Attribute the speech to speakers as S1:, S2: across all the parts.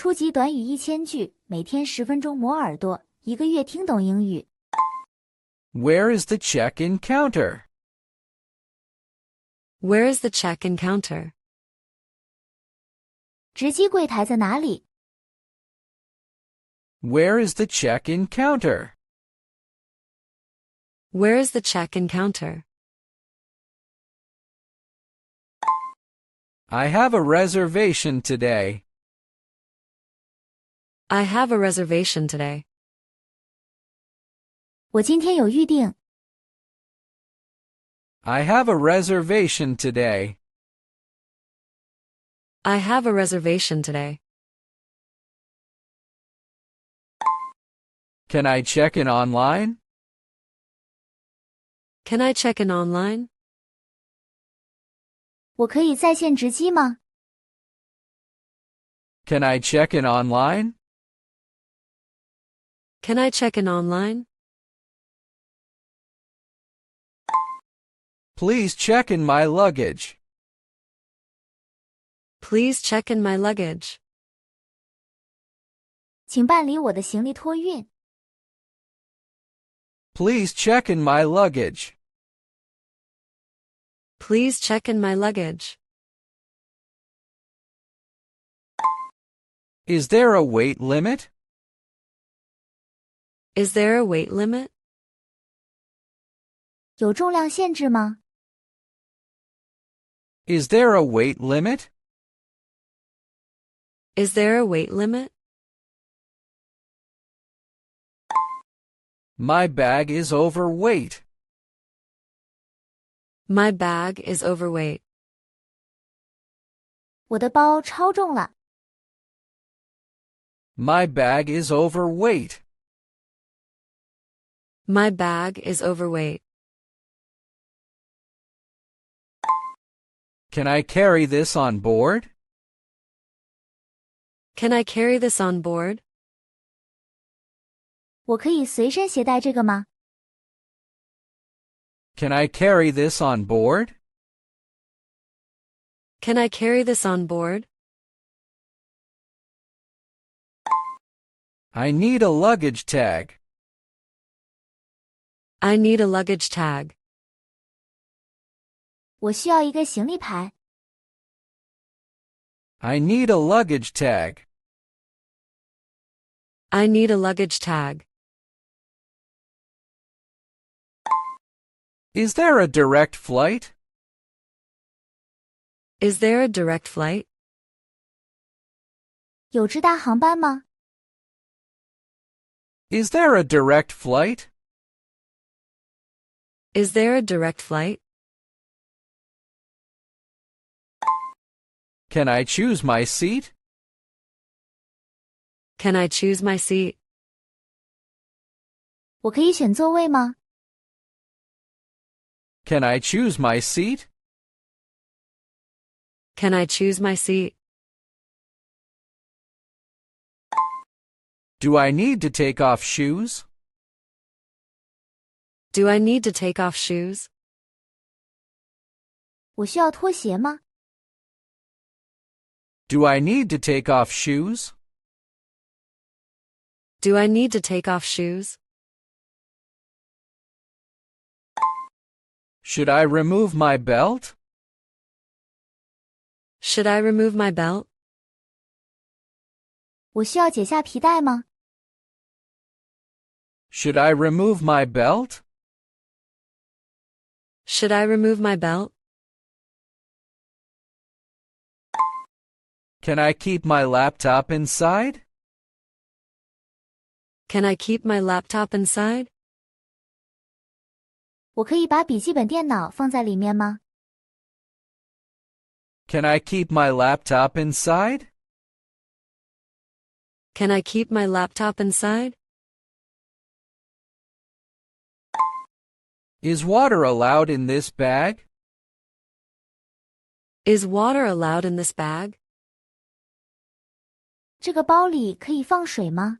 S1: 初级短语1000句，每天10分钟磨耳朵，一个月听懂英语。
S2: Where is the check-in counter?
S3: Where is the check-in counter?
S1: 值机柜台在哪里？
S2: Where is the check-in counter?
S3: Where is the check-in counter?
S2: I have a reservation today.
S3: I have a reservation today.
S1: 我今天有预定。
S2: I have a reservation today.
S3: I have a reservation today.
S2: Can I check in online?
S3: Can I check in online?
S1: 我可以在线值机吗？
S2: Can I check in online?
S3: Can I check in online?
S2: Please check in my luggage.
S3: Please check in my luggage.
S1: 请办理我的行李托运。
S2: Please check in my luggage.
S3: Please check in my luggage.
S2: Is there a weight limit?
S3: Is there a weight limit?
S1: 有重量限制吗？
S2: Is there a weight limit?
S3: Is there a weight limit?
S2: My bag is overweight.
S3: My bag is overweight.
S1: 我的包超重了。
S2: My bag is overweight.
S3: My bag is overweight.
S2: Can I carry this on board?
S3: Can I carry this on board?
S1: 我可以随身携带这个吗？
S2: Can I carry this on board?
S3: Can I carry this on board?
S2: I need a luggage tag.
S3: I need a luggage tag.
S1: 我需要一个行李牌。
S2: I need a luggage tag.
S3: I need a luggage tag.
S2: Is there a direct flight?
S3: Is there a direct flight?
S1: 有直达航班吗？
S2: Is there a direct flight?
S3: Is there a direct flight?
S2: Can I choose my seat?
S3: Can I choose my seat?
S1: 我可以选座位吗？
S2: Can I choose my seat?
S3: Can I choose my seat?
S2: Do I need to take off shoes?
S3: Do I need to take off shoes?
S1: 我需要脱鞋吗？
S2: Do I need to take off shoes?
S3: Do I need to take off shoes?
S2: Should I remove my belt?
S3: Should I remove my belt?
S1: 我需要解下皮带吗？
S2: Should I remove my belt?
S3: Should I remove my belt?
S2: Can I keep my laptop inside?
S3: Can I keep my laptop inside?
S1: 我可以把笔记本电脑放在里面吗？
S2: Can I keep my laptop inside?
S3: Can I keep my laptop inside?
S2: Is water allowed in this bag?
S3: Is water allowed in this bag?
S1: 这个包里可以放水吗？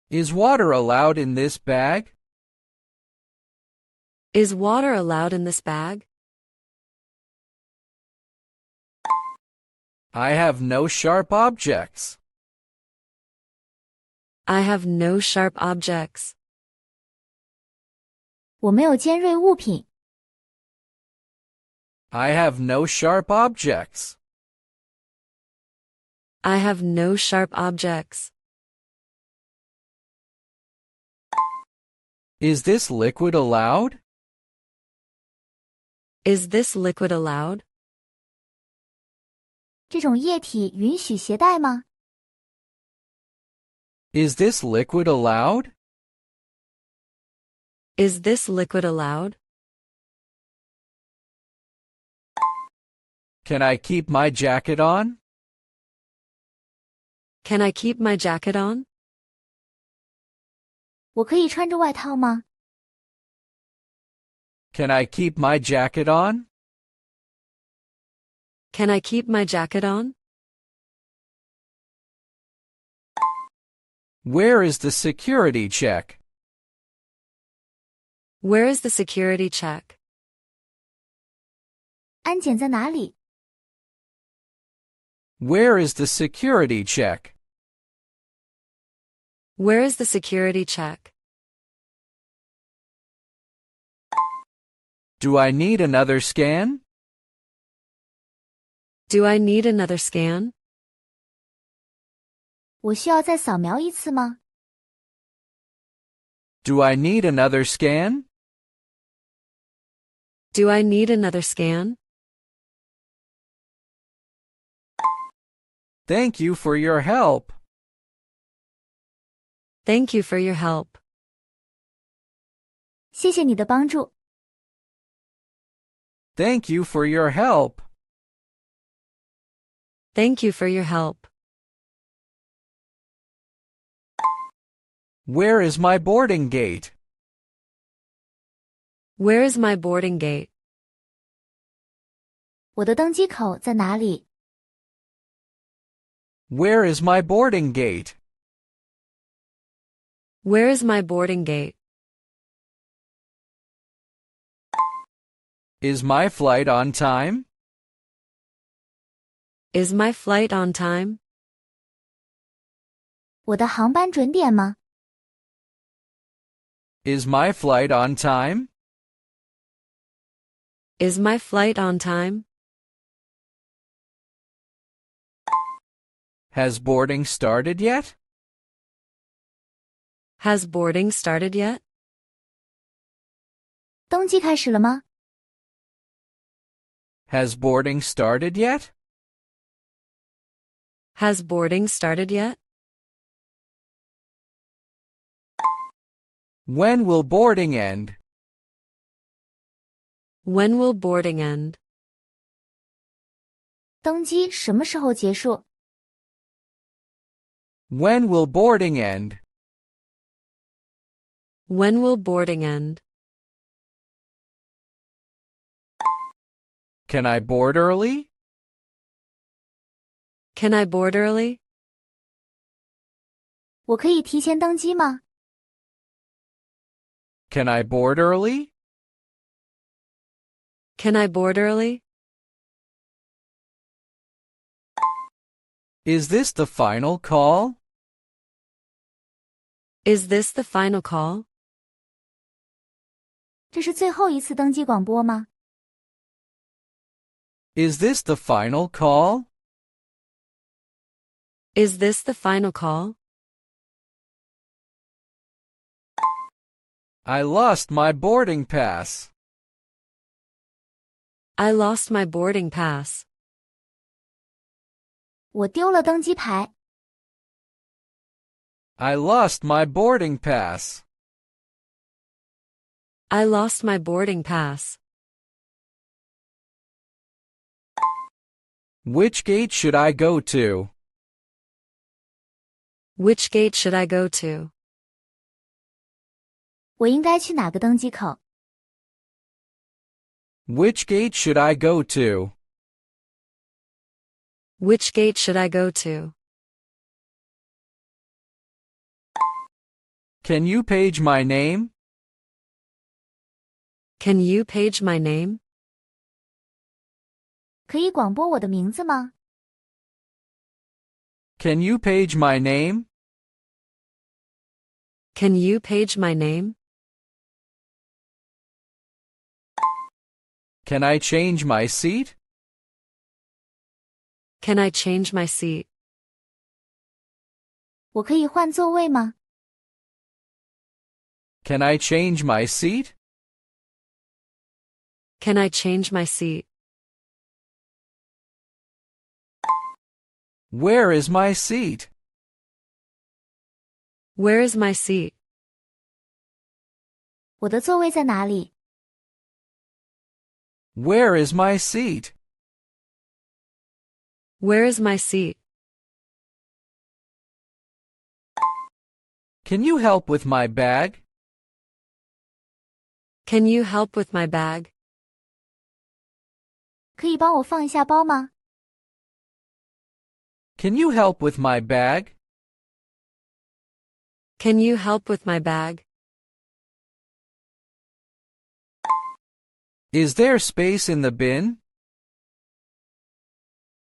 S2: Is water allowed in this bag?
S3: Is water allowed in this bag?
S2: I have no sharp objects.
S3: I have no sharp objects.
S1: 我没有尖锐物品。
S2: I have no sharp objects.
S3: I have no sharp objects.
S2: Is this liquid allowed?
S3: Is this liquid allowed?
S1: 这种液体允许携带吗？
S2: Is this liquid allowed?
S3: Is this liquid allowed?
S2: Can I keep my jacket on?
S3: Can I keep my jacket on?
S1: 我可以穿着外套吗？
S2: Can I keep my jacket on?
S3: Can I keep my jacket on?
S2: Where is the security check?
S3: Where is the security check?
S1: 安检在哪里？
S2: Where is the security check?
S3: Where is the security check?
S2: Do I need another scan?
S3: Do I need another scan?
S1: 我需要再扫描一次吗？
S2: Do I need another scan?
S3: Do I need another scan?
S2: Thank you for your help.
S3: Thank you for your help.
S1: 谢谢你的帮助。
S2: Thank you for your help.
S3: Thank you for your help.
S2: Where is my boarding gate?
S3: Where is my boarding gate?
S1: 我的登机口在哪里？
S2: Where is my boarding gate?
S3: Where is my boarding gate?
S2: Is my flight on time?
S3: Is my flight on time?
S1: 我的航班准点吗？
S2: Is my flight on time?
S3: Is my flight on time?
S2: Has boarding started yet?
S3: Has boarding started yet?
S1: 登机开始了吗？
S2: Has boarding started yet?
S3: Has boarding started yet?
S2: When will boarding end?
S3: When will boarding end?
S1: 登机什么时候结束？
S2: When will boarding end?
S3: When will boarding end?
S2: Can I board early?
S3: Can I board early?
S1: 我可以提前登机吗？
S2: Can I board early?
S3: Can I board early?
S2: Is this the final call?
S3: Is this the final call?
S1: 这是最后一次登机广播吗？
S2: Is this the final call?
S3: Is this the final call?
S2: I lost my boarding pass.
S3: I lost my boarding pass.
S1: 我丢了登机牌。
S2: I lost my boarding pass.
S3: I lost my boarding pass.
S2: Which gate should I go to?
S3: Which gate should I go to?
S1: 我应该去哪个登机口？
S2: Which gate should I go to?
S3: Which gate should I go to?
S2: Can you page my name?
S3: Can you page my name?
S1: 可以广播我的名字吗？
S2: Can you page my name?
S3: Can you page my name?
S2: Can I change my seat?
S3: Can I change my seat?
S1: 我可以换座位吗？
S2: Can I change my seat?
S3: Can I change my seat?
S2: Where is my seat?
S3: Where is my seat?
S1: 我的座位在哪里？
S2: Where is my seat?
S3: Where is my seat?
S2: Can you help with my bag?
S3: Can you help with my bag?
S1: 可以帮我放一下包吗？
S2: Can you help with my bag?
S3: Can you help with my bag?
S2: Is there space in the bin?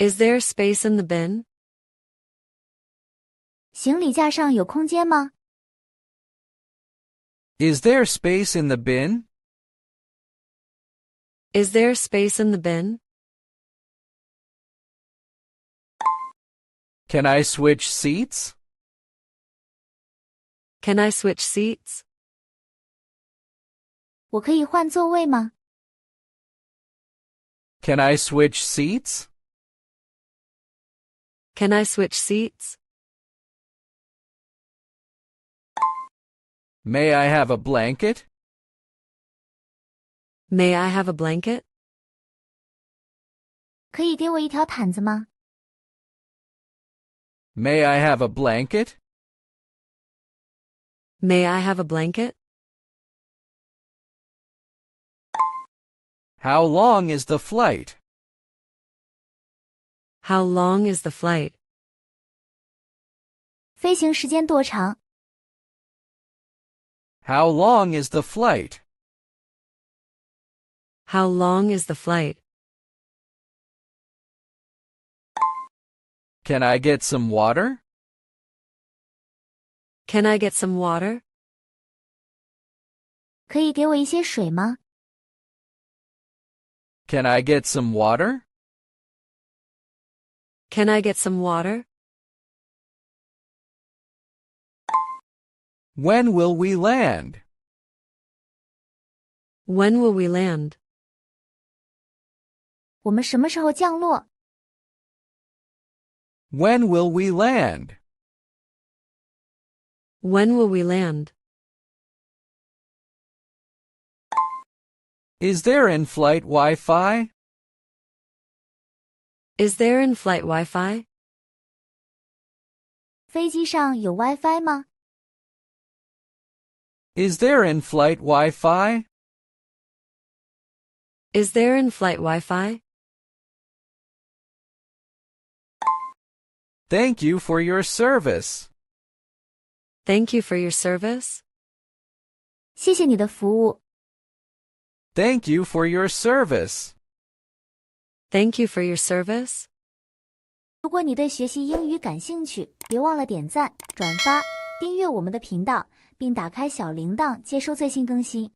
S3: Is there space in the bin?
S1: 行李架上有空间吗？
S2: Is there space in the bin?
S3: Is there space in the bin?
S2: Can I switch seats?
S3: Can I switch seats?
S1: 我可以换座位吗？
S2: Can I switch seats?
S3: Can I switch seats?
S2: May I have a blanket?
S3: May I have a blanket?
S1: 可以给我一条毯子吗？
S2: May I have a blanket?
S3: May I have a blanket?
S2: How long is the flight?
S3: How long is the flight?
S1: 飞行时间多长？
S2: How long is the flight?
S3: How long is the flight?
S2: Can I get some water?
S3: Can I get some water?
S1: 可以给我一些水吗？
S2: Can I get some water?
S3: Can I get some water?
S2: When will we land?
S3: When will we land?
S1: 我们什么时候降落？
S2: When will we land?
S3: When will we land?
S2: Is there in-flight Wi-Fi?
S3: Is there in-flight Wi-Fi?
S1: 飞机上有 WiFi 吗？
S2: Is there in-flight Wi-Fi?
S3: Is there in-flight Wi-Fi?
S2: Thank you for your service.
S3: Thank you for your service.
S1: 谢谢你的服务。
S2: Thank you for your service.
S3: Thank you for your service.
S1: 如果你对学习英语感兴趣，别忘了点赞、转发、订阅我们的频道，并打开小铃铛接收最新更新。